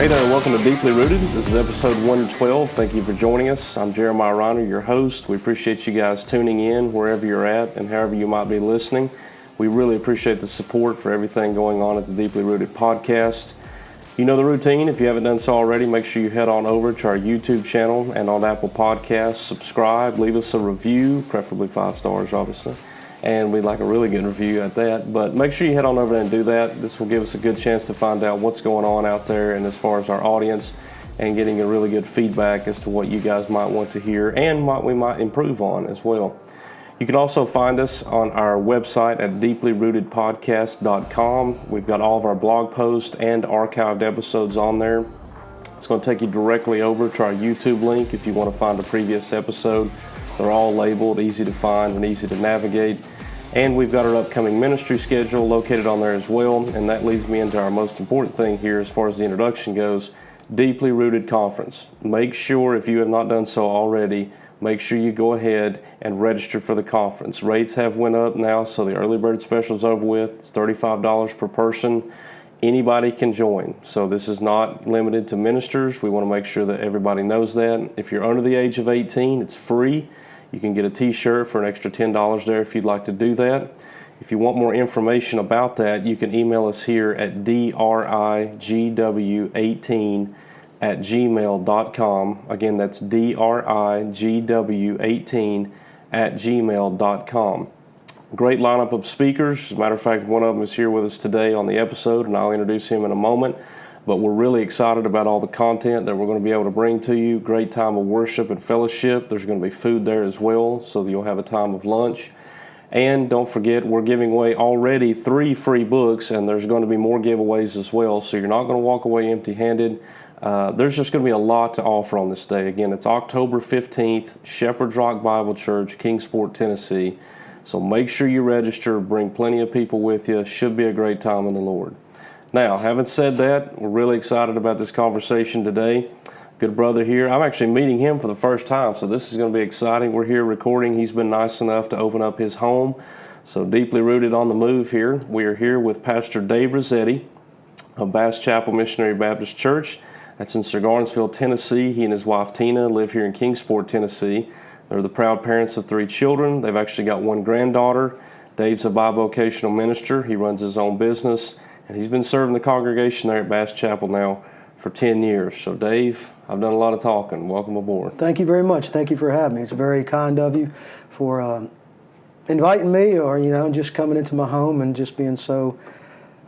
Hey there, welcome to Deeply Rooted. This is episode 112. Thank you for joining us. I'm Jeremiah Reiner, your host. We appreciate you guys tuning in wherever you're at and however you might be listening. We really appreciate the support for everything going on at the Deeply Rooted podcast. You know the routine. If you haven't done so already, make sure you head on over to our YouTube channel and on Apple Podcasts. Subscribe, leave us a review, preferably 5 stars, obviously. And we'd like a really good review at that. But make sure you head on over and do that. This will give us a good chance to find out what's going on out there and as far as our audience and getting a really good feedback as to what you guys might want to hear and what we might improve on as well. You can also find us on our website at deeplyrootedpodcast.com. We've got all of our blog posts and archived episodes on there. It's going to take you directly over to our YouTube link if you want to find a previous episode. They're all labeled, easy to find and easy to navigate. And we've got our upcoming ministry schedule located on there as well. And that leads me into our most important thing here as far as the introduction goes, Deeply Rooted Conference. Make sure, if you have not done so already, make sure you go ahead and register for the conference. Rates have went up now, so the early bird special is over with. It's $35 per person. Anybody can join. So this is not limited to ministers. We want to make sure that everybody knows that. If you're under the age of 18, it's free. You can get a t-shirt for an extra $10 there if you'd like to do that. If you want more information about that, you can email us here at drigw18@gmail.com. Again, that's drigw18@gmail.com. Great lineup of speakers. As a matter of fact, one of them is here with us today on the episode, and I'll introduce him in a moment. But we're really excited about all the content that we're going to be able to bring to you. Great time of worship and fellowship. There's going to be food there as well, so that you'll have a time of lunch. And don't forget, we're giving away already 3 free books, and there's going to be more giveaways as well, so you're not going to walk away empty-handed. There's just going to be a lot to offer on this day. Again, it's October 15th, Shepherd's Rock Bible Church, Kingsport, Tennessee. So make sure you register, bring plenty of people with you. Should be a great time in the Lord. Now, having said that, we're really excited about this conversation today. Good brother here. I'm actually meeting him for the first time, so this is going to be exciting. We're here recording. He's been nice enough to open up his home. So Deeply Rooted on the Move here. We are here with Pastor Dave Rossetti of Bass Chapel Missionary Baptist Church. That's in Sir Garnsville, Tennessee. He and his wife Tina live here in Kingsport, Tennessee. They're the proud parents of 3 children. They've actually got 1 granddaughter. Dave's a bivocational minister. He runs his own business, and he's been serving the congregation there at Bass Chapel now for 10 years. So Dave, I've done a lot of talking. Welcome aboard. Thank you very much. Thank you for having me. It's very kind of you for inviting me, or just coming into my home and just being so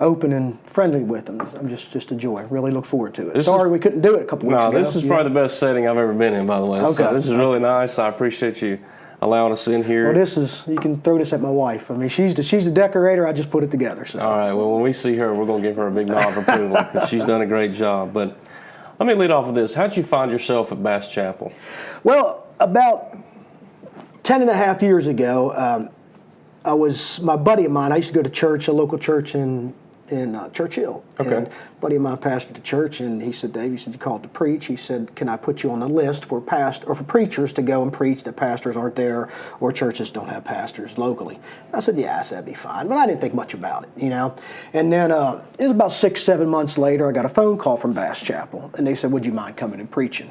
open and friendly with them. I'm just a joy. Really look forward to it. Sorry we couldn't do it a couple weeks ago. No, this is probably the best setting I've ever been in, by the way. Okay. So this is really nice. I appreciate you allowing us in here. Well, you can throw this at my wife. I mean, she's the decorator. I just put it together. So. All right. Well, when we see her, we're going to give her a big nod of approval because she's done a great job. But let me lead off with this. How'd you find yourself at Bass Chapel? Well, about 10 and a half years ago, my buddy of mine, I used to go to church, a local church in Churchill. Okay. And a buddy of mine pastored the church, and he said, Dave, you called to preach. He said, can I put you on a list for for preachers to go and preach that pastors aren't there or churches don't have pastors locally? I said, yes, that'd be fine. But I didn't think much about it, And then it was about 6-7 months later, I got a phone call from Bass Chapel, and they said, would you mind coming and preaching?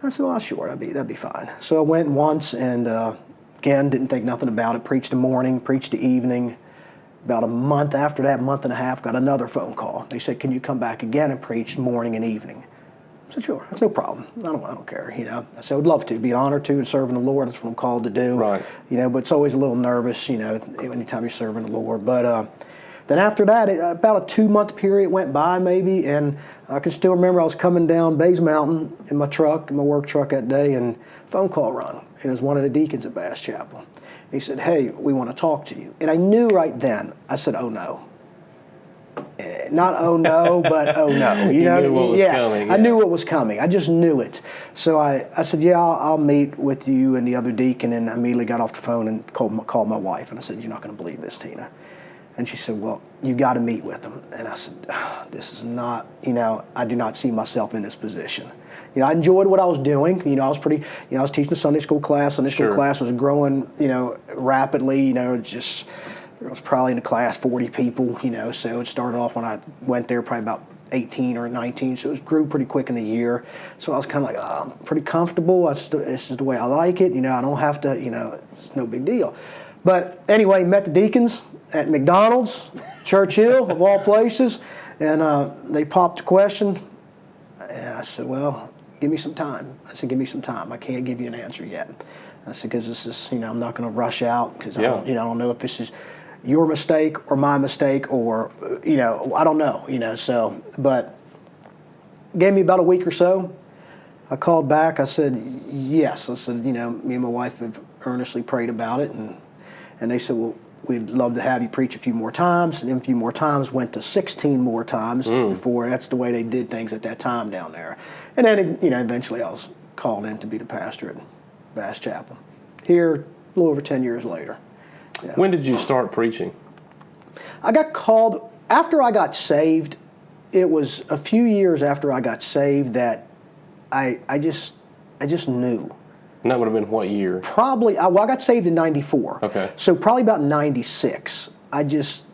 I said, well, sure, that'd be fine. So I went once, and again, didn't think nothing about it. Preached the morning, preached the evening. About a month after that, month and a half, got another phone call. They said, can you come back again and preach morning and evening? I said, sure, that's no problem. I don't care, I said, I would love to. It'd be an honor to, and serving the Lord. That's what I'm called to do. Right. But it's always a little nervous, anytime you're serving the Lord. But then after that, about a 2-month period went by maybe, and I can still remember I was coming down Bays Mountain in my work truck that day, and phone call rung. And it was one of the deacons at Bass Chapel. He said, hey, we want to talk to you. And I knew right then, I said, oh no. Not oh no, but oh no. You knew what was coming. I knew what was coming. I just knew it. So I said, yeah, I'll meet with you and the other deacon. And I immediately got off the phone and called my wife. And I said, you're not going to believe this, Tina. And she said, well, you got to meet with him. And I said, this is not, I do not see myself in this position. I enjoyed what I was doing. I was I was teaching a Sunday school class. Sunday school class was growing, rapidly. There was probably in the class 40 people, so it started off when I went there probably about 18 or 19, so it grew pretty quick in a year. So I was kind of like, I'm pretty comfortable. This is the way I like it. I don't have to, it's no big deal. But anyway, met the deacons at McDonald's, Churchill, of all places, and they popped a question. And I said, well, give me some time. I said, give me some time. I can't give you an answer yet. I said, because this is, I'm not going to rush out because I don't know if this is your mistake or my mistake or, I don't know, so, but gave me about a week or so. I called back. I said, yes. I said, me and my wife have earnestly prayed about it. And they said, well, we'd love to have you preach a few more times. And then a few more times went to 16 more times before. That's the way they did things at that time down there. And then, eventually I was called in to be the pastor at Bass Chapel. Here, a little over 10 years later. Yeah. When did you start preaching? I got called, after I got saved, it was a few years after I got saved that I just knew. And that would have been what year? Probably, I got saved in 94. Okay. So probably about 96.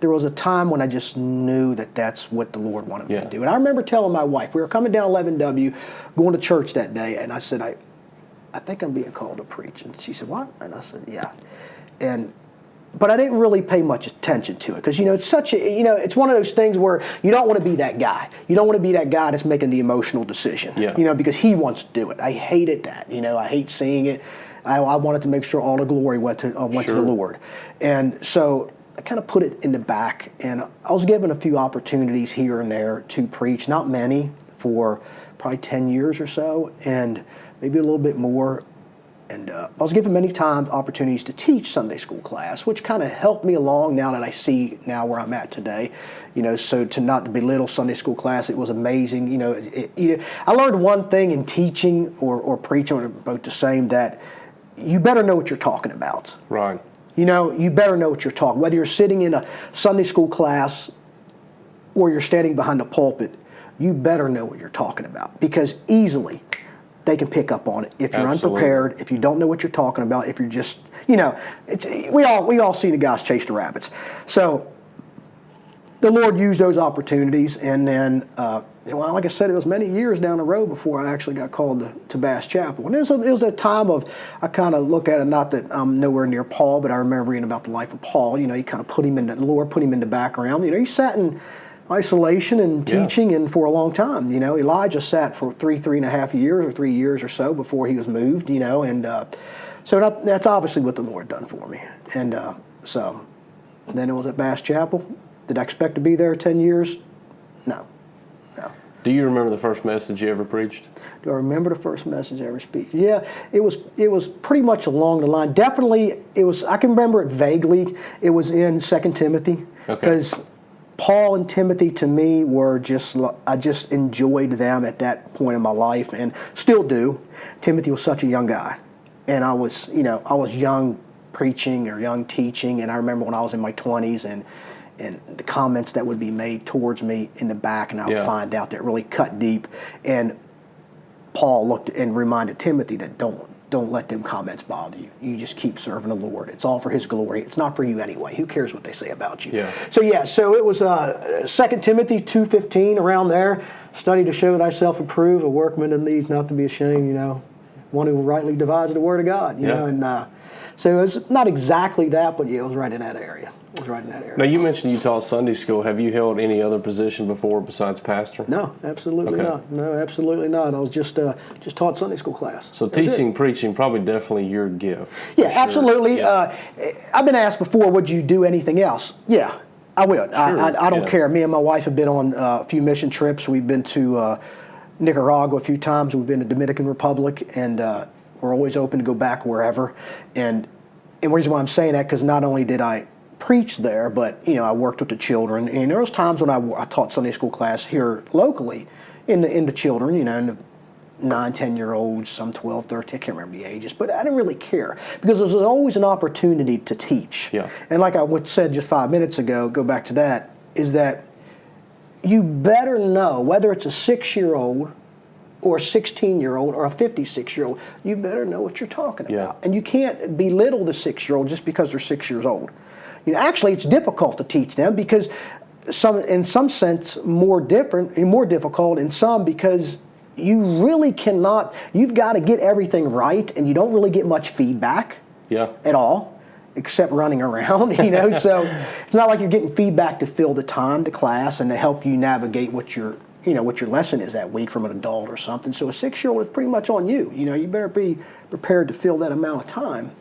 There was a time when I just knew that that's what the Lord wanted me to do. And I remember telling my wife, we were coming down 11W, going to church that day, and I said, I think I'm being called to preach. And she said, what? And I said, yeah. But I didn't really pay much attention to it because, it's such a, it's one of those things where you don't want to be that guy. You don't want to be that guy that's making the emotional decision, because he wants to do it. I hated that, I hate seeing it. I wanted to make sure all the glory went to the Lord. And so I kind of put it in the back, and I was given a few opportunities here and there to preach, not many, for probably 10 years or so, and maybe a little bit more. And I was given many times opportunities to teach Sunday school class, which kind of helped me along now that I see now where I'm at today. So to not belittle Sunday school class, it was amazing. I learned one thing in teaching or preaching, are both the same, that you better know what you're talking about. Right. You better know what you're talking. Whether you're sitting in a Sunday school class or you're standing behind a pulpit, you better know what you're talking about, because easily they can pick up on it if you're unprepared, if you don't know what you're talking about, if you're just, we all see the guys chase the rabbits. So the Lord used those opportunities, and then, like I said, it was many years down the road before I actually got called to Bass Chapel. And it was a time of, I kind of look at it, not that I'm nowhere near Paul, but I remember reading about the life of Paul. He kind of the Lord put him in the background. He sat in isolation and teaching, and for a long time, Elijah sat for 3.5 years or 3 years or so before he was moved, and so that's obviously what the Lord done for me. And so then it was at Bass Chapel. Did I expect to be there 10 years? No. Do you remember the first message you ever preached? Do I remember the first message I ever preached? Yeah, it was pretty much along the line. Definitely, I can remember it vaguely. It was in 2 Timothy, because Paul and Timothy to me were I just enjoyed them at that point in my life, and still do. Timothy was such a young guy, and I was young preaching or young teaching, and I remember when I was in my 20s and the comments that would be made towards me in the back, and I would find out that really cut deep. And Paul looked and reminded Timothy that don't let them comments bother you. You just keep serving the Lord. It's all for His glory. It's not for you anyway. Who cares what they say about you? Yeah. So it was 2 Timothy 2:15, around there. Study to show thyself approved, a workman that needs not to be ashamed, one who rightly divides the word of God, and so it was not exactly that, but it was right in that area. Now, you mentioned you taught Sunday school. Have you held any other position before besides pastor? No, absolutely not. No, absolutely not. I was just taught Sunday school class. So teaching, preaching, probably definitely your gift. Yeah, absolutely. Yeah. I've been asked before, would you do anything else? Yeah, I would. Sure. I don't care. Me and my wife have been on a few mission trips. We've been to Nicaragua a few times. We've been to Dominican Republic, and we're always open to go back wherever. And the reason why I'm saying that, because not only did I preach there, but I worked with the children, and there was times when I taught Sunday school class here locally in the children, in the 9-10-year-olds, some 12, 13, I can't remember the ages, but I didn't really care, because there was always an opportunity to teach. Yeah. And like I said just 5 minutes ago, go back to that, is that you better know, whether it's a 6-year-old or a 16-year-old or a 56-year-old, you better know what you're talking about. And you can't belittle the 6-year-old just because they're 6 years old. Actually, it's difficult to teach them, because in some sense more difficult in some, because you really cannot. You've got to get everything right, and you don't really get much feedback. Yeah. At all, except running around. So it's not like you're getting feedback to fill the time, the class, and to help you navigate what your lesson is that week from an adult or something. So a 6-year-old is pretty much on you. You better be prepared to fill that amount of time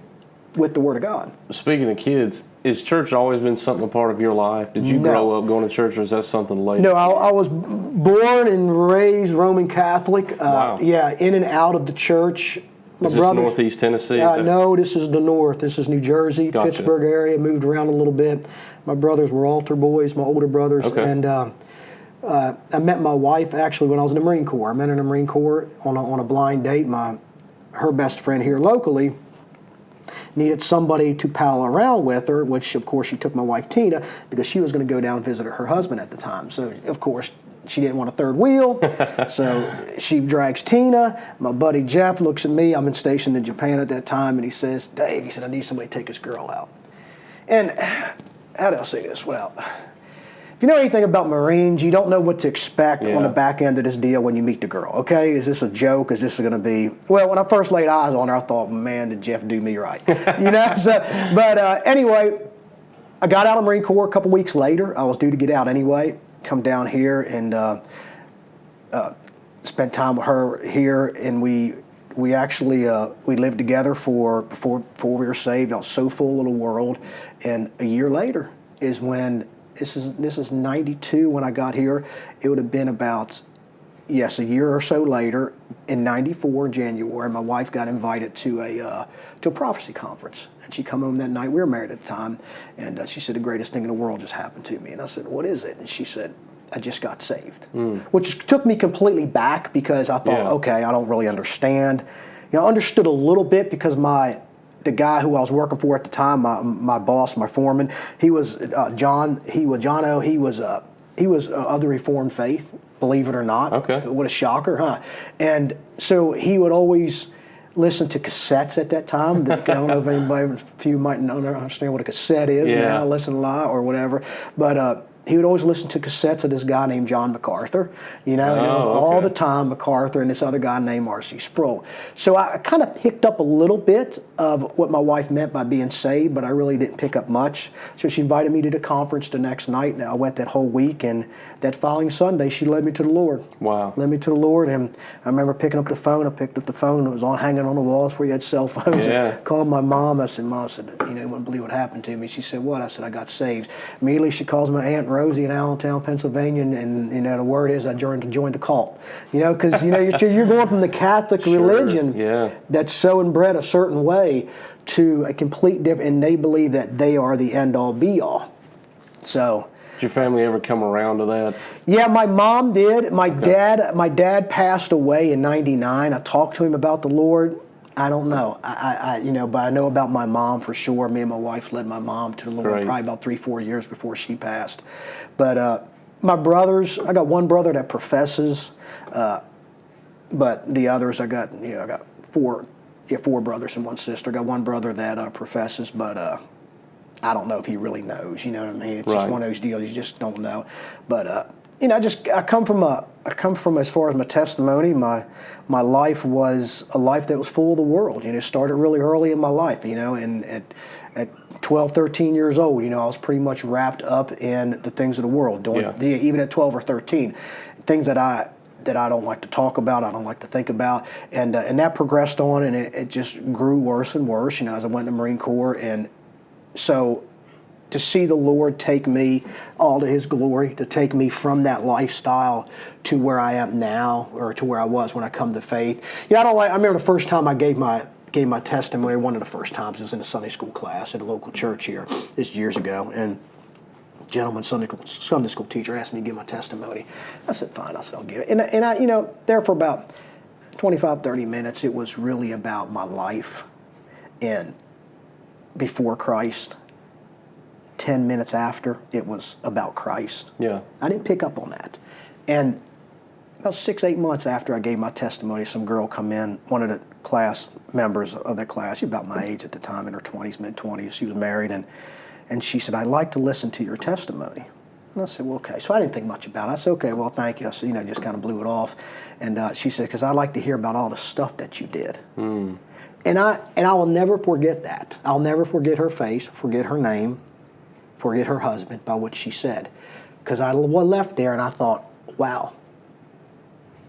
with the Word of God. Speaking of kids, has church always been something a part of your life? Did you grow up going to church, or is that something later? No, I was born and raised Roman Catholic. Wow. Yeah, in and out of the church. Is this Northeast Tennessee? No, this is the north. This is New Jersey, Gotcha. Pittsburgh area. Moved around a little bit. My brothers were altar boys, my older brothers. Okay. And I met my wife actually when I was in the Marine Corps. I met her in the Marine Corps on a blind date. Her best friend here locally needed somebody to pal around with her, which of course she took my wife Tina, because she was going to go down and visit her husband at the time. So of course she didn't want a third wheel, so she drags Tina. My buddy Jeff looks at me. I'm stationed in Japan at that time, and he says, "Dave," he said, "I need somebody to take this girl out." And how do I say this without... If you know anything about Marines, you don't know what to expect on the back end of this deal when you meet the girl, okay? Is this a joke? Is this going to be... Well, when I first laid eyes on her, I thought, man, did Jeff do me right? But anyway, I got out of the Marine Corps a couple weeks later. I was due to get out anyway. Come down here and spent time with her here, and we actually we lived together before we were saved. I was so full of the world, and a year later is when this is 92 when I got here. It would have been about a year or so later in 94 January. My wife got invited to a prophecy conference, and she come home that night. We were married at the time, and she said, "The greatest thing in the world just happened to me." And I said, "What is it?" And she said, "I just got saved," which took me completely back, because I thought, okay, I don't really understand. I understood a little bit because the guy who I was working for at the time, my boss, my foreman, he was John. He was of the Reformed faith, believe it or not. Okay. What a shocker, huh? And so he would always listen to cassettes at that time. I don't know if a few might not understand what a cassette is now, listen a lot or whatever. But he would always listen to cassettes of this guy named John MacArthur, and it was all the time MacArthur and this other guy named R.C. Sproul. So I kind of picked up a little bit of what my wife meant by being saved, but I really didn't pick up much. So she invited me to the conference the next night, and I went that whole week, and that following Sunday, she led me to the Lord. Wow. Led me to the Lord, and I remember picking up the phone. I picked up the phone. It was hanging on the walls where you had cell phones. Yeah. I called my mom. I said, "Mom," I said, "you wouldn't believe what happened to me." She said, "What?" I said, "I got saved." Immediately, she calls my Aunt Rosie in Allentown, Pennsylvania, and the word is I joined the cult. Because you're going from the Catholic religion that's so inbred a certain way to a complete different, and they believe that they are the end all be all. So. Did your family ever come around to that? Yeah, my mom did. My dad passed away in '99. I talked to him about the Lord. I don't know. But I know about my mom for sure. Me and my wife led my mom to the Lord probably about 3-4 years before she passed. But my brothers, I got one brother that professes, but the others I got four brothers and one sister. I got one brother that professes, but I don't know if he really knows. You know what I mean? It's just one of those deals you just don't know. But I come from as far as my testimony. My life was a life that was full of the world. It started really early in my life. And at 12, 13 years old, I was pretty much wrapped up in the things of the world. Even at 12 or 13, things that I don't like to talk about, I don't like to think about, and that progressed on, and it just grew worse and worse. As I went to the Marine Corps, and so to see the Lord take me all to His glory, to take me from that lifestyle to where I am now, or to where I was when I come to faith. I remember the first time I gave my testimony. One of the first times was in a Sunday school class at a local church here. This years ago, and a gentleman, Sunday school teacher, asked me to give my testimony. I said, "Fine." I said, "I'll give it." And I, there for about 25, 30 minutes, it was really about my life in before Christ. 10 minutes after, it was about Christ. Yeah. I didn't pick up on that. And about 6-8 months after I gave my testimony, some girl come in, one of the class members of that class, she was about my age at the time, in her 20s, mid-20s. She was married, and she said, "I'd like to listen to your testimony." And I said, well, okay. So I didn't think much about it. I said, okay, well, thank you. I said, just kind of blew it off. And she said, because I'd like to hear about all the stuff that you did. And I will never forget that. I'll never forget her face, forget her name, forget her husband by what she said. Because I left there and I thought, wow,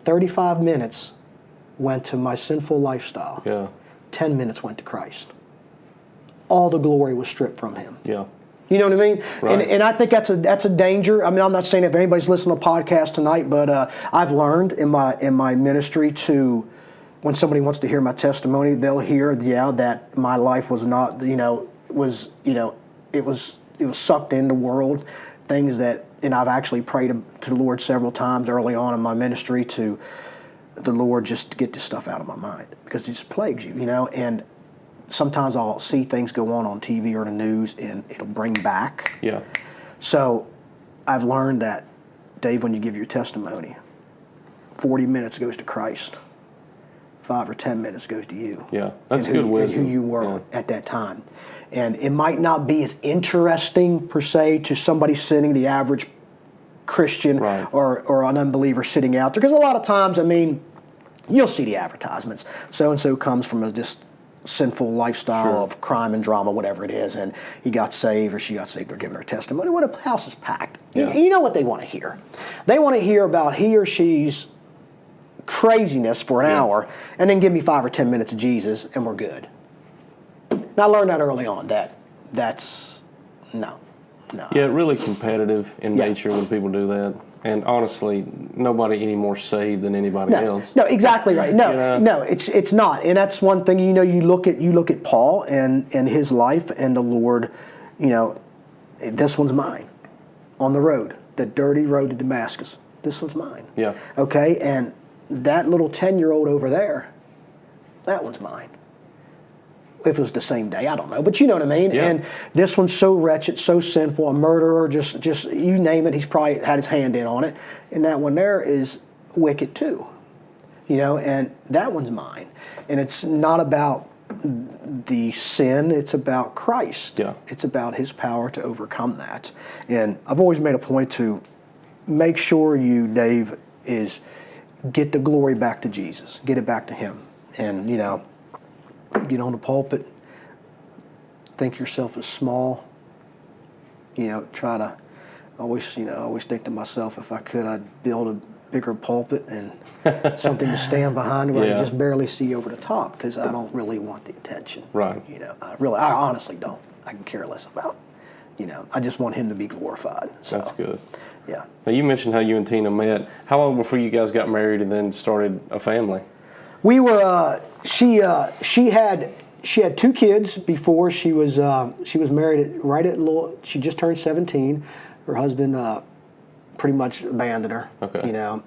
35 minutes went to my sinful lifestyle. Yeah. 10 minutes went to Christ. All the glory was stripped from him. Yeah. You know what I mean? Right. And I think that's a danger. I mean, I'm not saying if anybody's listening to a podcast tonight, but I've learned in my ministry to, when somebody wants to hear my testimony, they'll hear, that my life was not, it was sucked into world, things that, and I've actually prayed to the Lord several times early on in my ministry to the Lord just to get this stuff out of my mind, because it just plagues you, and sometimes I'll see things go on TV or the news, and it'll bring back. Yeah. So I've learned that, Dave, when you give your testimony, 40 minutes goes to Christ, 5 or 10 minutes goes to you. Yeah, that's good wisdom. And who you were at that time. And it might not be as interesting, per se, to somebody sitting, the average Christian or an unbeliever sitting out there. Because a lot of times, I mean, you'll see the advertisements. So-and-so comes from a just sinful lifestyle of crime and drama, whatever it is, and he got saved or she got saved. They're giving her testimony. What a house is packed. Yeah. You know what they want to hear. They want to hear about he or she's craziness for an hour, and then give me 5 or 10 minutes of Jesus, and we're good. And I learned that early on. That's no. Yeah, really competitive in nature when people do that. And honestly, nobody any more saved than anybody else. No, exactly right. No, it's not. And that's one thing. You look at Paul and his life, and the Lord. This one's mine. On the road, the dirty road to Damascus. This one's mine. Yeah. Okay, and that little 10-year-old over there, that one's mine. If it was the same day, I don't know, but you know what I mean. Yeah. And this one's so wretched, so sinful, a murderer, just you name it. He's probably had his hand in on it, and that one there is wicked too, And that one's mine, and it's not about the sin; it's about Christ. Yeah. It's about His power to overcome that. And I've always made a point to make sure you, Dave, is get the glory back to Jesus, get it back to Him, and get on the pulpit, think yourself as small, try to always think to myself, if I could, I'd build a bigger pulpit and something to stand behind where I just barely see over the top, because I don't really want the attention. Right. I honestly don't. I can care less about, I just want Him to be glorified. So, that's good. Yeah. Now, you mentioned how you and Tina met. How long before you guys got married and then started a family? We were. She had 2 kids before she was married she just turned 17. Her husband pretty much abandoned her. Okay.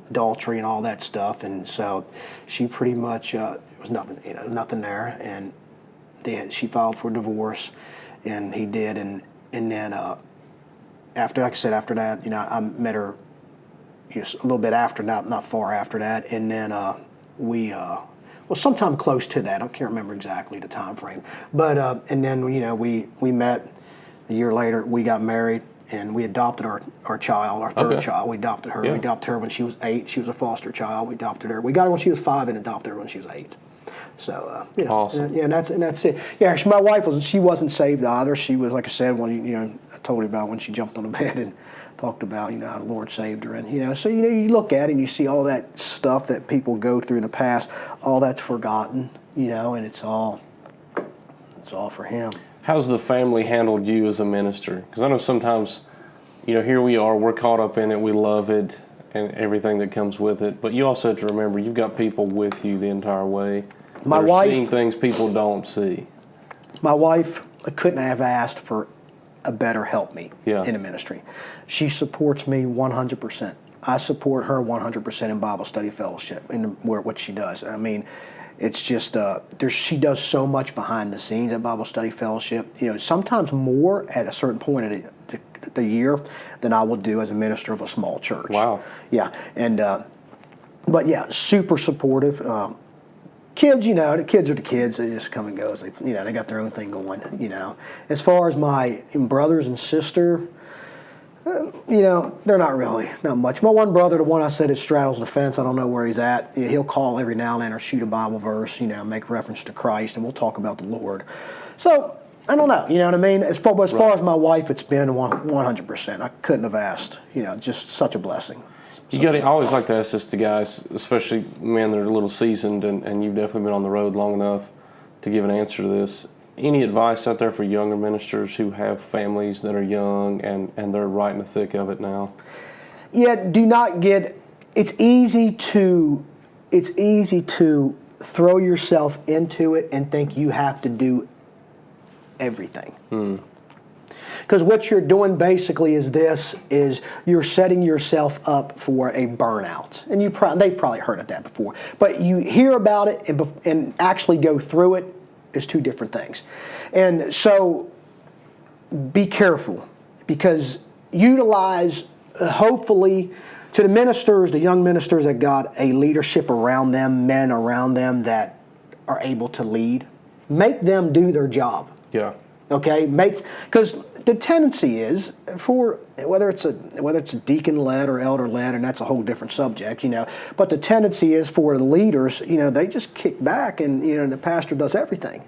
Adultery and all that stuff, and so she pretty much it was nothing there, and she filed for divorce, and he did, and then after, like I said, after that, I met her a little bit after that, not far after that, and then sometime close to that. I can't remember exactly the time frame. But and then we met a year later. We got married, and we adopted our child, our third child. We adopted her. Yeah. We adopted her when she was 8. She was a foster child. We adopted her. We got her when she was 5 and adopted her when she was 8. So awesome. And that's it. Yeah, my wife wasn't saved either. She was, like I said, when I told you about when she jumped on the bed and talked about how the Lord saved her, and so you look at it and you see all that stuff that people go through in the past, all that's forgotten, and it's all for Him. How's the family handled you as a minister? Because I know sometimes, here we are, we're caught up in it, we love it, and everything that comes with it. But you also have to remember, you've got people with you the entire way. My wife, seeing things people don't see. My wife, I couldn't have asked for a better helpmate in the ministry. She supports me 100%. I support her 100% in Bible study fellowship and what she does. I mean, it's just she does so much behind the scenes at Bible study fellowship. Sometimes more at a certain point of the year than I will do as a minister of a small church. Wow. Yeah, and but yeah, super supportive. Kids, the kids are the kids. They just come and go. They got their own thing going. As far as my brothers and sister, They're not much. My one brother, the one I said that straddles the fence, I don't know where he's at. He'll call every now and then or shoot a Bible verse, make reference to Christ, and we'll talk about the Lord. So, I don't know, you know what I mean? As far as my wife, it's been 100%. I couldn't have asked, just such a blessing. I always like to ask this to guys, especially men that are a little seasoned, and you've definitely been on the road long enough to give an answer to this. Any advice out there for younger ministers who have families that are young and they're right in the thick of it now? Yeah, it's easy to throw yourself into it and think you have to do everything. Because what you're doing basically is you're setting yourself up for a burnout. And they've probably heard of that before. But you hear about it and actually go through it is two different things. And so be careful, because utilize, hopefully, to the ministers, the young ministers that got a leadership around them, men around them that are able to lead, make them do their job. Yeah. Okay, because the tendency is for whether it's a deacon led or elder led, and that's a whole different subject, But the tendency is for the leaders, they just kick back, and the pastor does everything,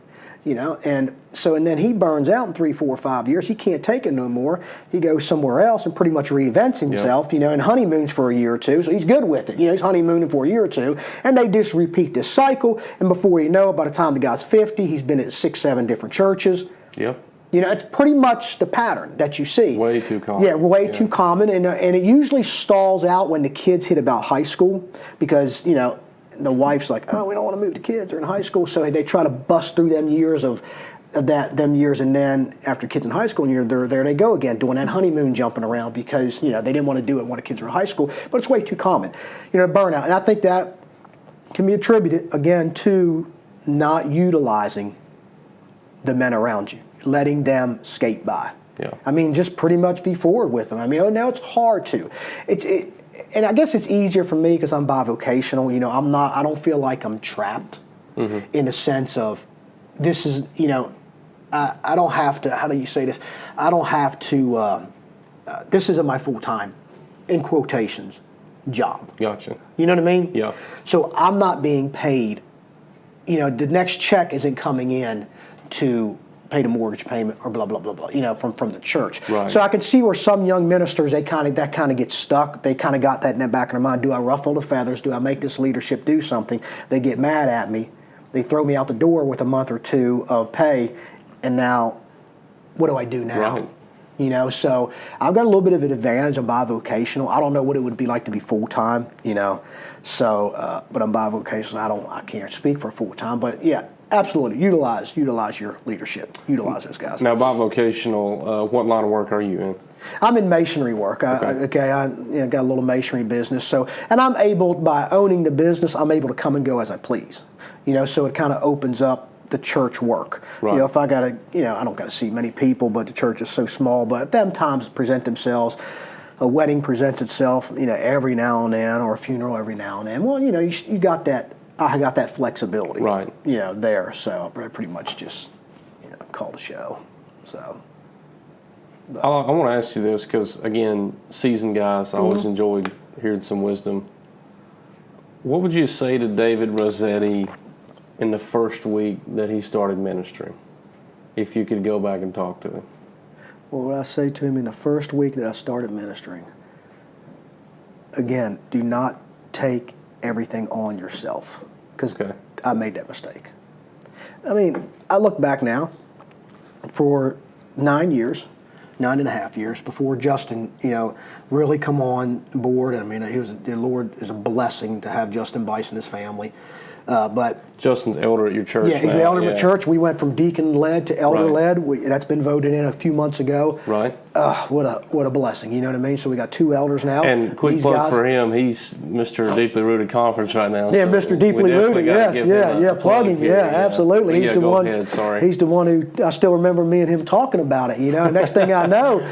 And then he burns out in 3, 4, 5 years. He can't take it no more. He goes somewhere else and pretty much reinvents himself, and honeymoons for a year or two. So he's good with it. He's honeymooning for a year or two, and they just repeat this cycle. And before you know it, by the time the guy's 50, he's been at 6, 7 different churches. Yep. It's pretty much the pattern that you see. Way too common. Yeah, too common. And it usually stalls out when the kids hit about high school, because, the wife's like, oh, we don't want to move the kids. They're in high school. So they try to bust through them years and then after kids in high school, and there they go again, doing that honeymoon jumping around because, they didn't want to do it when the kids were in high school. But it's way too common, burnout. And I think that can be attributed, again, to not utilizing the men around you, letting them skate by. Yeah. Just pretty much be forward with them. Now it's hard to. And I guess it's easier for me because I'm bivocational. I don't feel like I'm trapped in the sense of this is, I don't have to, how do you say this? I don't have to, this isn't my full-time, in quotations, job. Gotcha. You know what I mean? Yeah. So I'm not being paid, the next check isn't coming in to pay the mortgage payment or blah, blah, blah, blah, from the church. Right. So I can see where some young ministers, that kind of get stuck. They kind of got that in the back of their mind. Do I ruffle the feathers? Do I make this leadership do something? They get mad at me. They throw me out the door with a month or two of pay, and now what do I do now? Right. So I've got a little bit of an advantage. I'm bivocational. I don't know what it would be like to be full-time, So, but I'm bivocational. I can't speak for full-time, but yeah, absolutely. Utilize your leadership. Utilize those guys. Now, bivocational, what line of work are you in? I'm in masonry work. I got a little masonry business. So, and I'm able, by owning the business, I'm able to come and go as I please. So it kind of opens up the church work. Right. If I got to, I don't got to see many people, but the church is so small. But at them times present themselves. A wedding presents itself, every now and then, or a funeral every now and then. Well, you got that. I got that flexibility. Right. There. So I pretty much just, call the show. So. I want to ask you this because, again, seasoned guys, I always enjoyed hearing some wisdom. What would you say to David Rossetti in the first week that he started ministering, if you could go back and talk to him? What would I say to him in the first week that I started ministering? Again, do not take everything on yourself, because I made that mistake. I look back now for 9 years. 9.5 years before Justin, really come on board. The Lord is a blessing to have Justin Bice and his family. But Justin's elder at your church. Yeah, he's the elder at church. We went from deacon-led to elder-led. That's been voted in a few months ago. Right. What a blessing, you know what I mean? So we got 2 elders now. And quick plug for him, he's Mr. Deeply Rooted Conference right now. Yeah, so Mr. Deeply Rooted, yes, plug him, absolutely. He's the one. Ahead, sorry. He's the one who, I still remember me and him talking about it, Next thing I know,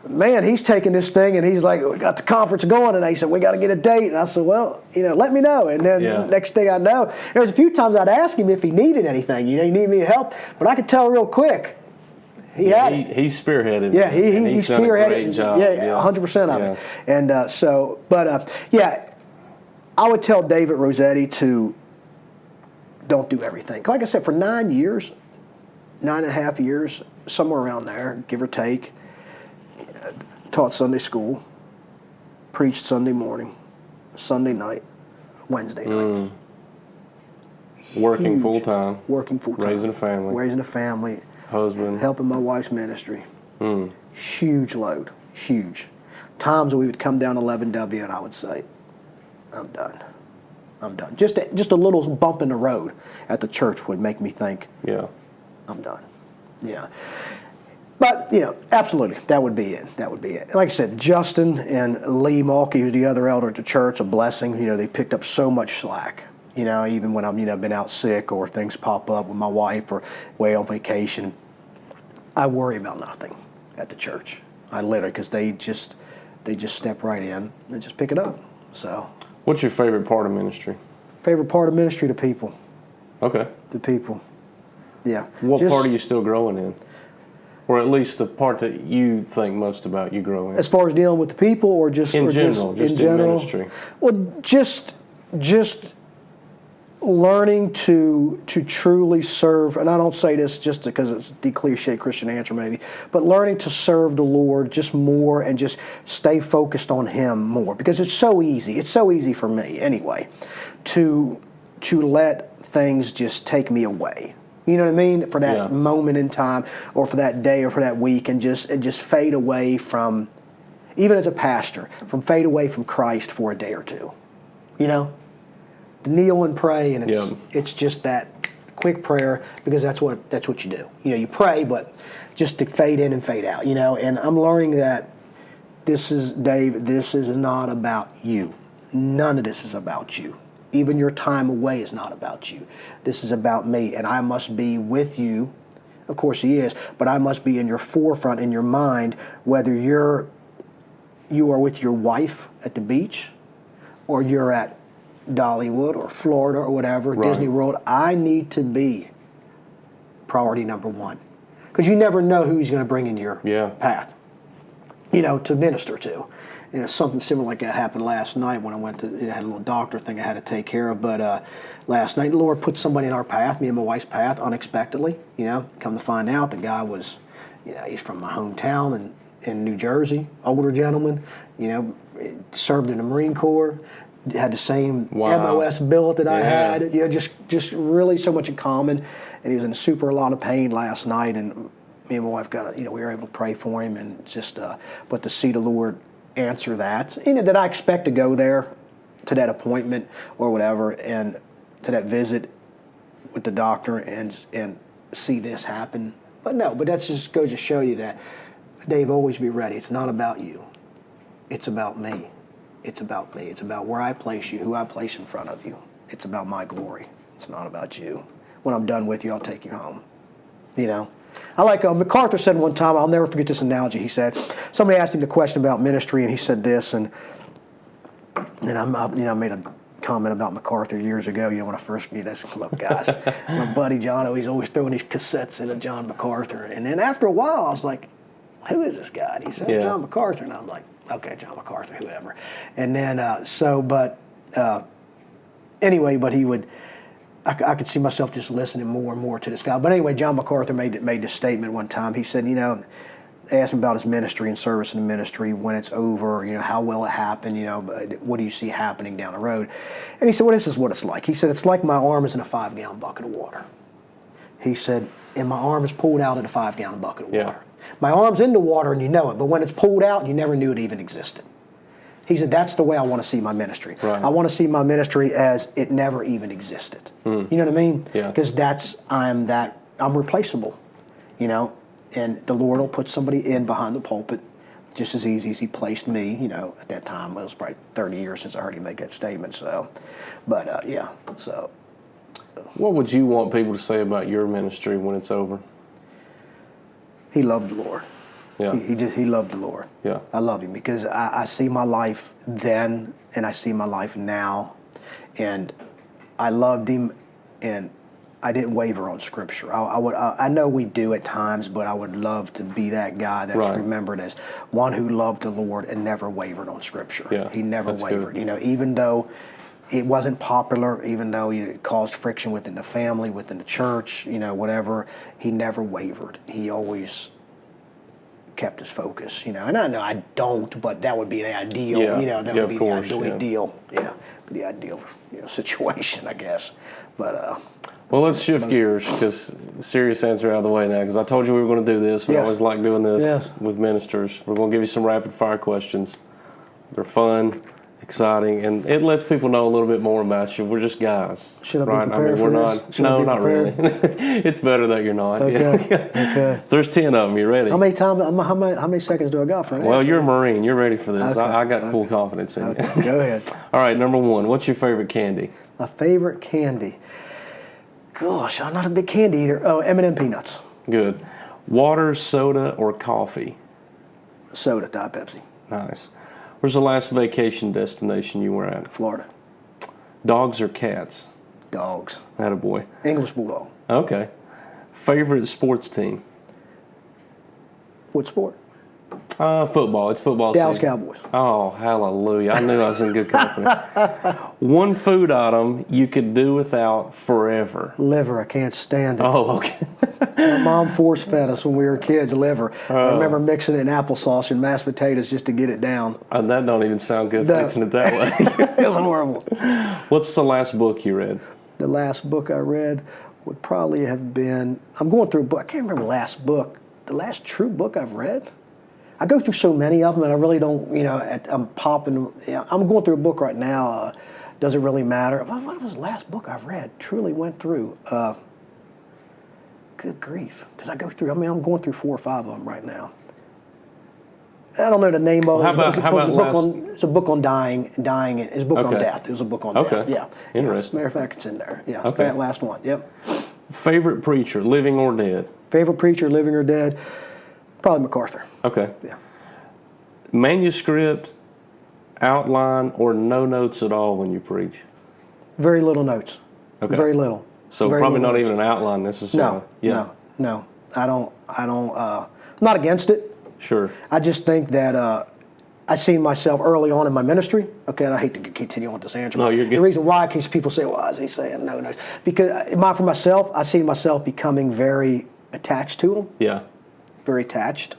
man, he's taking this thing and he's like, we got the conference going, and they said, we got to get a date. And I said, well, let me know. And then next thing I know, there's a few times I'd ask him if he needed anything. You need me to help? But I could tell real quick, He had it. He spearheaded. Yeah, it, and he he's done a spearheaded. great job. Yeah, 100% of it. And I would tell David Rossetti to don't do everything. Like I said, for 9 years, 9.5 years, somewhere around there, give or take, taught Sunday school, preached Sunday morning, Sunday night, Wednesday night. Working full time. Working full time. Raising a family. Husband. Helping my wife's ministry. Huge load. Huge. Times we would come down 11W and I would say, I'm done. Just a little bump in the road at the church would make me think, I'm done. Yeah. But, absolutely, that would be it. Like I said, Justin and Lee Malky, who's the other elder at the church, a blessing. They picked up so much slack. Even when I'm, been out sick or things pop up with my wife or away on vacation, I worry about nothing at the church. I literally, because they just step right in and just pick it up. So. What's your favorite part of ministry? Favorite part of ministry, the people. Okay. The people. Yeah. What part are you still growing in? Or at least the part that you think most about you grow in? As far as dealing with the people or just in general, just in ministry? Well, just learning to truly serve, and I don't say this just because it's the cliche Christian answer maybe, but learning to serve the Lord just more and just stay focused on Him more, because it's so easy. It's so easy for me anyway to let things just take me away. You know what I mean? For that moment in time, or for that day, or for that week, and just fade away from, even as a pastor, fade away from Christ for a day or two. To kneel and pray, and it's just that quick prayer, because that's what you do. You pray, but just to fade in and fade out. And I'm learning that this is not about you. None of this is about you. Even your time away is not about you. This is about me, and I must be with you. Of course He is, but I must be in your forefront, in your mind, whether you are with your wife at the beach, or you're at Dollywood or Florida or whatever, right. Disney World. I need to be priority number one, because you never know who He's going to bring in your path, to minister to. And something similar like that happened last night when I went to, I had a little doctor thing I had to take care of. But last night, the Lord put somebody in our path, me and my wife's path, unexpectedly. Come to find out, the guy was, he's from my hometown in New Jersey, older gentleman, served in the Marine Corps, had the same MOS billet that I had. Just really so much in common. And he was in a lot of pain last night. And me and my wife we were able to pray for him, and just, but to see the Lord answer that. That I expect to go there to that appointment or whatever, and to that visit with the doctor and see this happen. But that just goes to show you that, Dave, always be ready. It's not about you. It's about me. It's about me. It's about where I place you, who I place in front of you. It's about my glory. It's not about you. When I'm done with you, I'll take you home. I like MacArthur said one time, I'll never forget this analogy. He said, somebody asked him the question about ministry, and he said this, and I made a comment about MacArthur years ago. When I first that's come up, guys. My buddy John, he's always throwing these cassettes into John MacArthur, and then after a while, I was like, who is this guy? And he said, John MacArthur, and I was like, okay, John MacArthur, whoever. And then anyway, but he would. I could see myself just listening more and more to this guy. But anyway, John MacArthur made this statement one time. He said, they asked him about his ministry and service in the ministry when it's over, how will it happen, what do you see happening down the road? And he said, well, this is what it's like. He said, it's like my arm is in a 5-gallon bucket of water. He said, and my arm is pulled out in a 5-gallon bucket of water. My arm's in the water and you know it, but when it's pulled out, you never knew it even existed. He said, that's the way I want to see my ministry. Right. I want to see my ministry as it never even existed. You know what I mean? Yeah. Because I'm replaceable, and the Lord will put somebody in behind the pulpit just as easy as He placed me, at that time. It was probably 30 years since I heard Him make that statement. So, but so. What would you want people to say about your ministry when it's over? He loved the Lord. Yeah. He loved the Lord. Yeah. I love Him because I see my life then and I see my life now, and I loved Him, and I didn't waver on Scripture. I know we do at times, but I would love to be that guy that's remembered as one who loved the Lord and never wavered on Scripture. Yeah, he never wavered. Good. You know, even though it wasn't popular, even though it caused friction within the family, within the church, you know, whatever, he never wavered. He always kept his focus, you know. And I know I don't, but that would be the ideal, you know, that would be the ideal, the ideal, you know, situation, I guess. But well, let's shift gears, because serious answer out of the way now, because I told you we were going to do this. We always like doing this with ministers. We're going to give you some rapid fire questions. They're fun, exciting, and it lets people know a little bit more about you. We're just guys. Should I be prepared for this? No, not really. It's better that you're not. Okay. Okay. So there's 10 of them. You ready? How many seconds do I got for an Well, answer? you're a Marine. You're ready for this. Okay. I got full confidence in you. Go ahead. All right, number one. What's your favorite candy? My favorite candy. Gosh, I'm not a big candy eater. Oh, M&M peanuts. Good. Water, soda, or coffee? Soda, Diet Pepsi. Nice. Where's the last vacation destination you were at? Florida. Dogs or cats? Dogs. Attaboy. English Bulldog. Okay. Favorite sports team? What sport? Football. It's football Dallas season. Cowboys. Oh, hallelujah. I knew I was in good company. One food item you could do without forever. Liver. I can't stand it. Oh, okay. My mom force-fed us when we were kids, liver. I remember mixing it in applesauce and mashed potatoes just to get it down. That don't even sound good, fixing it that way. It was horrible. What's the last book you read? The last book I read would probably have been, I'm going through a book, I can't remember the last book. The last true book I've read? I go through so many of them, and I really don't, you know, I'm going through a book right now. Does it really matter? What was the last book I've read? Truly went through. Good grief. Because I go through, I'm going through 4 or 5 of them right now. I don't know the name of it. It's a book on dying. It's a book on death. It was a book on death. Yeah. Interesting. Matter of fact, it's in there. Yeah. Okay. That last one. Yep. Favorite preacher, living or dead? Favorite preacher, living or dead? Probably MacArthur. Okay. Yeah. Manuscript, outline, or no notes at all when you preach? Very little notes. Okay. Very little. So Very probably little not notes. even an outline necessarily. No. I don't. I'm not against it. Sure. I just think that I seen myself early on in my ministry. Okay, and I hate to continue on with this answer. No, you're good. The reason why, in case people say, "Why is he saying no notes?" Because for myself, I see myself becoming very attached to them. Yeah. Very attached.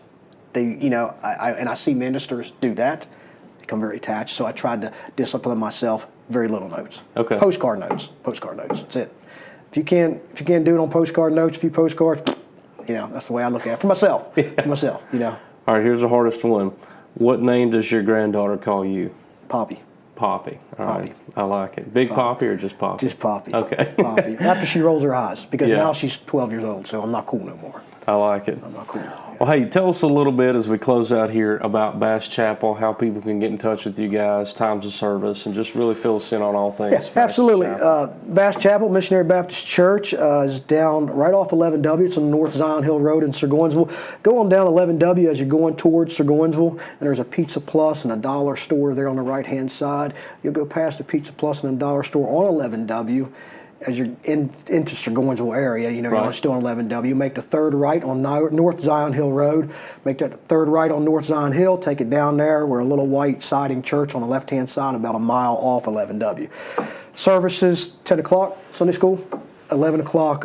They, you know, I see ministers do that, become very attached. So I tried to discipline myself. Very little notes. Okay. Postcard notes. That's it. If you can't do it on postcard notes, a few postcards, you know, that's the way I look at it for myself. Yeah. For myself, you know. All right. Here's the hardest one. What name does your granddaughter call you? Poppy. Poppy. All Poppy. right. I like it. Big Poppy or just Poppy? Just Poppy. Okay. Poppy. After she rolls her eyes, because Yeah. now she's 12 years old, so I'm not cool no more. I like it. I'm not cool. Well, hey, tell us a little bit as we close out here about Bass Chapel, how people can get in touch with you guys, times of service, and just really fill us in on all things. Yeah, Bass absolutely. Chapel. Bass Chapel Missionary Baptist Church is down right off 11W. It's on North Zion Hill Road in Sirgoinsville. Go on down 11W as you're going towards Sirgoinsville, and there's a Pizza Plus and a dollar store there on the right-hand side. You'll go past the Pizza Plus and a dollar store on 11W. As you're into Sirgoinsville area, you know, Right. you're still on 11W. Make the third right on North Zion Hill Road. Make that third right on North Zion Hill. Take it down there. We're a little white siding church on the left-hand side, about a mile off 11W. Services, 10 o'clock, Sunday school. 11 o'clock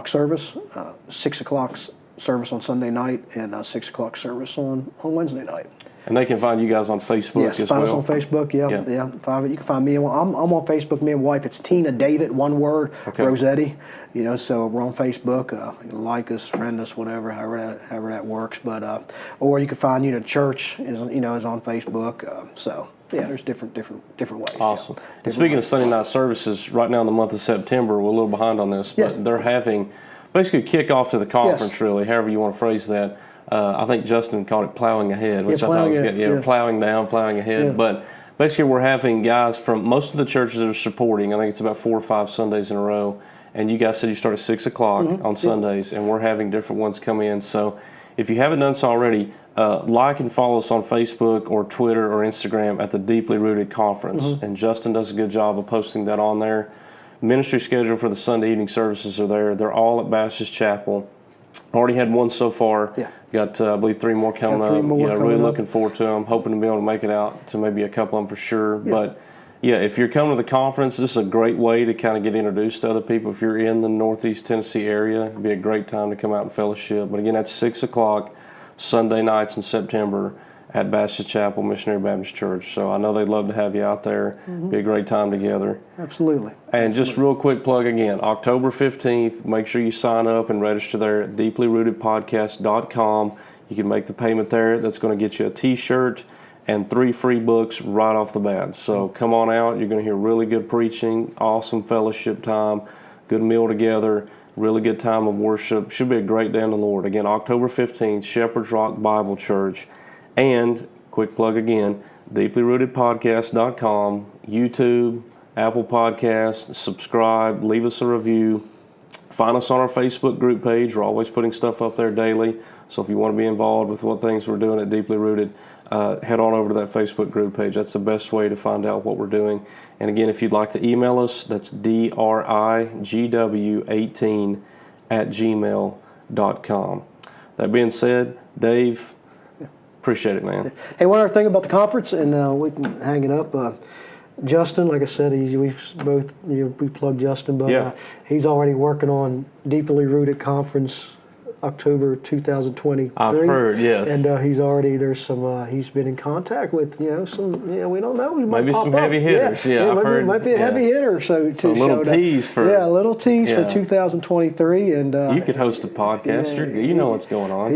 service. 6 o'clock service on Sunday night, and 6 o'clock service on Wednesday night. And they can find you guys on Facebook Yes, as find well. us on Facebook. Yeah. You can find me. I'm on Facebook. Me and wife. It's Tina David, one word. Okay. Rossetti. You know, so we're on Facebook. You can like us, friend us, whatever, however that works. But or you can find the church is on Facebook. So yeah, there's different ways. Awesome. Yeah. And speaking of Sunday night services, right now in the month of September, we're a little behind on this, but Yes. they're having basically kickoff to the conference, Yes. really, however you want to phrase that. I think Justin called it plowing ahead, which I thought plowing was ahead, good. Yeah, yeah. plowing down, plowing ahead. Yeah. But basically, we're having guys from most of the churches that are supporting. I think it's about 4 or 5 Sundays in a row. And you guys said you start at 6 o'clock on Sundays, and we're having different ones come in. So if you haven't done so already, like and follow us on Facebook or Twitter or Instagram at the Deeply Rooted Conference. And Justin does a good job of posting that on there. Ministry schedule for the Sunday evening services are there. They're all at Baptist Chapel. Already had one so far. Yeah. Got, I believe, 3 more coming Got 3 up. more Yeah, coming really up. looking forward to them. Hoping to be able to make it out to maybe a couple of them for sure. Yeah. But yeah, if you're coming to the conference, this is a great way to kind of get introduced to other people. If you're in the Northeast Tennessee area, it'd be a great time to come out and fellowship. But again, that's 6 o'clock Sunday nights in September at Baptist Chapel Missionary Baptist Church. So I know they'd love to have you out there. Be a great time together. Absolutely. And just real quick plug again, October 15th, make sure you sign up and register there at deeplyrootedpodcast.com. You can make the payment there. That's going to get you a t-shirt and 3 free books right off the bat. So come on out. You're going to hear really good preaching, awesome fellowship time, good meal together, really good time of worship. Should be a great day in the Lord. Again, October 15th, Shepherd's Rock Bible Church. And, quick plug again, deeplyrootedpodcast.com, YouTube, Apple Podcasts, subscribe, leave us a review. Find us on our Facebook group page. We're always putting stuff up there daily. So if you want to be involved with what things we're doing at Deeply Rooted, head on over to that Facebook group page. That's the best way to find out what we're doing. And again, if you'd like to email us, that's drigw18@gmail.com. That being said, Dave, appreciate it, man. Hey, one other thing about the conference, and we can hang it up. Justin, like I said, we plugged Justin, but he's already working on Deeply Rooted Conference, October 2023. I've heard, yes. And he's already, there's some, he's been in contact with, some, we don't know. Maybe some heavy hitters, I've heard. Might be a heavy hitter. So a little tease for. Yeah, a little tease for 2023. And you could host a podcast. You know what's going on.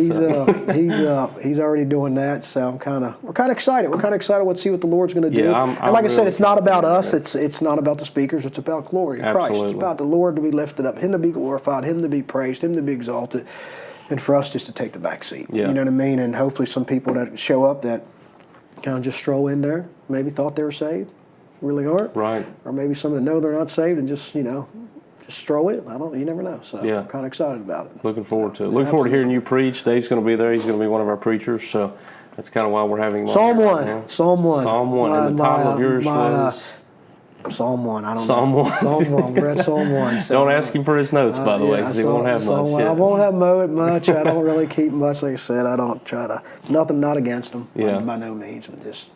He's already doing that. So we're kind of excited. We're kind of excited to see what the Lord's going to do. I'm and like I said, really it's not about us. It's not about the speakers. It's about glory of Christ. It's about the Lord to be lifted up, Him to be glorified, Him to be praised, Him to be exalted. And for us just to take the back seat. Yeah. You know what I mean? And hopefully some people that show up that kind of just stroll in there, maybe thought they were saved, really aren't. Right. Or maybe some that know they're not saved and just, just stroll in. You never know. So I'm kind of excited about it. Looking forward to it. Looking forward to hearing you preach. Dave's going to be there. He's going to be one of our preachers. So that's kind of why we're having him on Psalm here 1. right now. Psalm 1. Psalm 1. And the title of yours was? Psalm 1. I don't Psalm know. 1. Psalm 1. We're at Psalm 1. So, don't ask him for his notes, by the way, because he won't have Psalm much 1. yet. I won't have much. I don't really keep much. Like I said, I don't try to, nothing, not against them. Yeah. By no means. But just,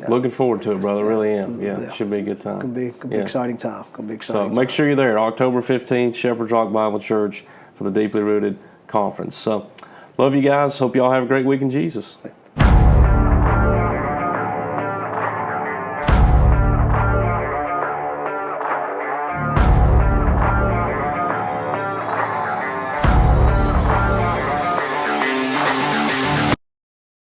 Looking forward to it, brother. Really am. Yeah. It should be a good time. Could be exciting time. Could be exciting. So make sure you're there. October 15th, Shepherd's Rock Bible Church for the Deeply Rooted Conference. So love you guys. Hope y'all have a great week in Jesus.